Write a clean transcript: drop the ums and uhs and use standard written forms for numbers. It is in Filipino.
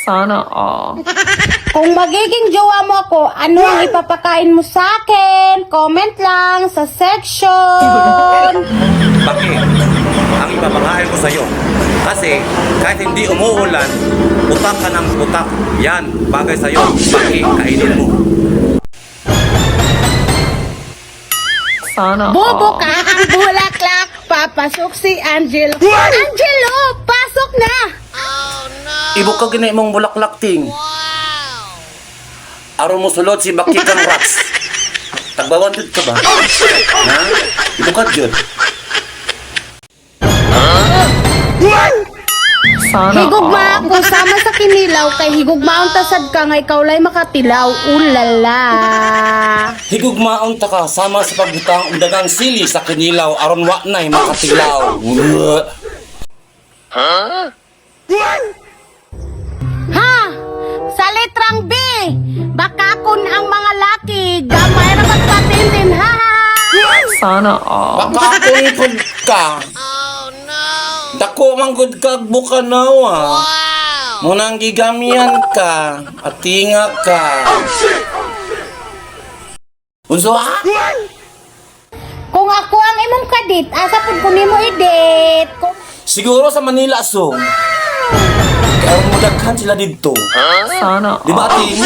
Sana all. Kung magiging jowa mo ako, ano ang ipapakain mo sa akin? Comment lang sa section. Bakit? Ang ipapakain ko sa'yo. Kasi kahit hindi umuulan, utak ka ng utak. Yan, bagay sa'yo. Bakit? Kainin mo. Sana Bobo all. ka ang bulaklak. Papasok si Angelo. Angelo, pasok na! Ibo ka ginay mong bulaklak ting. Aron mo sulod si Baki kang rats. Tagbawantid ka ba? Ha? Ibo ka dyan. Sana Higugma all. ako sama sa kinilaw kay higugmaon tasad ka nga ikaw lay makatilaw. Ulala. Higugmaon ta ka sama sa pagbutang undagang sili sa kinilaw aron wa nay makatilaw. Ha? Sa letrang B, baka kun ang mga laki, gamay ra magpatindin, ha? Sana all. Baka kung ka. Dako man gud kag bukanawa. Munang gigamian ka at tinga ka. Unso ha? Kung ako ang imong kadit, asa pud ko nimo i-date? Siguro sa Manila so. Kaya mo daghan sila dito. Sana Di ba all. ating?